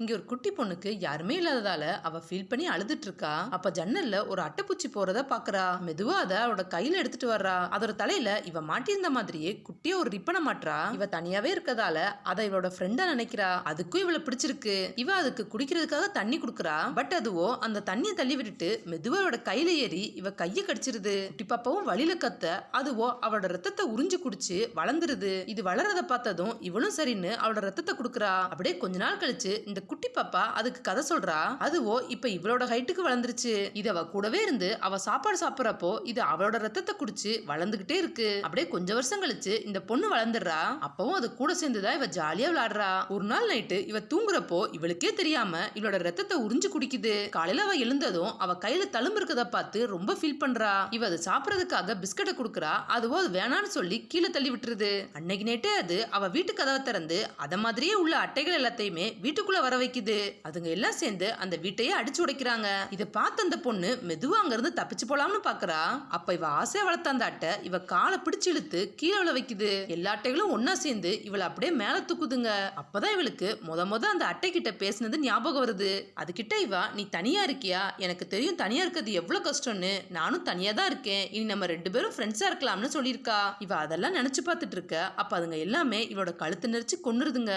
இங்க ஒரு குட்டி பொண்ணுக்கு யாருமே இல்லாததால அவ ஃபீல் பண்ணி அழுதுட்டு இருக்கா. அப்ப ஜன்னல்ல ஒரு அட்டைப்பூச்சி போறத பாக்குறா. மெதுவா அத அவளோட கையில எடுத்துட்டு வர்றா. அதோட தலையில இவ மாட்டியிருந்த மாதிரியே குட்டியா ஒரு ரிப்பனை மாற்றா. இவ தனியாவே இருக்கதால அதை இவளோட ஃப்ரெண்டா நினைக்கிறா. அதுக்கும் இவளை பிடிச்சிருக்கு. இவ அதுக்கு குடிக்கிறதுக்காக தண்ணி குடுக்குறா. பட் அதுவோ அந்த தண்ணியை தள்ளி விட்டுட்டு மெதுவா அவளோட கையில ஏறி இவ கைய கடிச்சிருது. குட்டி பாப்பாவும் வழியில கத்த அதுவோ அவளோட ரத்தத்தை உறிஞ்சு குடிச்சு வளர்ந்துருது. இது வளர்றத பார்த்ததும் இவளும் சரின்னு அவளோட ரத்தத்தை குடுக்குறா. அப்படியே கொஞ்ச நாள் கழிச்சு இந்த குட்டி பாப்பா அதுக்கு கதை சொல்றா. அதுவோ இப்ப இவளோட ஹைட்டுக்கு வளர்ந்துருச்சு. இது அவ கூடவே இருந்து அவ சாப்பாடு சாப்பிடறப்போ இது அவளோட ரத்தத்தை குடிச்சு வளர்ந்துகிட்டே இருக்கு. அப்படியே கொஞ்சம் வருஷம் கழிச்சு இந்த பொண்ணு வளர்ந்துடுறா. அப்பவும் அது கூட சேர்ந்துதான் இவ ஜாலியா விளையாடுறா. ஒரு நாள் நைட்டு இவ தூங்குறப்போ இவளுக்கே தெரியாம இவளோட ரத்தத்தை உறிஞ்சு குடிக்குது. காலையில அவ எழுந்ததும் அவ கையில தழும்பு இருக்கத பார்த்து ரொம்ப ஃபீல் பண்றா. இவ அதை சாப்பிடறதுக்காக பிஸ்கட்டை கொடுக்குறா. அதுவோ அது வேணான்னு சொல்லி கீழே தள்ளி விட்டுருது. அன்னைக்கு நேட்டே அது அவ வீட்டு கதவை திறந்து அத மாதிரியே உள்ள அட்டைகள் எல்லாத்தையுமே வீட்டுக்குள்ள வர வைக்குது. அதுங்க எல்லாம் சேர்ந்து அந்த வீட்டையே அடிச்சு உடைக்கிறாங்க. இதை பார்த்த அந்த பொண்ணு மெதுவா அங்க இருந்து தப்பிச்சு போலாம்னு பாக்குறா. அப்ப இவ ஆசையா வளர்த்த அந்த அட்டை இவ காலை பிடிச்சு இழுத்து கீழே விழ வைக்குது. எல்லா அட்டைகளும் ஒன்னா சேர்ந்து இவளை அப்படியே மேல தூக்குதுங்க. அப்பதான் இவளுக்கு முத அந்த அட்டை கிட்ட பேசினது ஞாபகம் வருது. அதுகிட்ட இவ நீ தனியா இருக்கியா, எனக்கு தெரியும் தனியா இருக்கிறது எவ்வளவு கஷ்டம்னு, நானும் தனியா தான் இருக்கேன், இனி நம்ம 2 பேரும் ஃப்ரெண்ட்ஸா இருக்கலாம்னு சொல்லியிருக்கா. இவ அதெல்லாம் நினைச்சு பார்த்துட்டு இருக்க. அப்ப அதுங்க எல்லாமே இவளோட கழுத்து நெரிச்சு கொன்னுருதுங்க.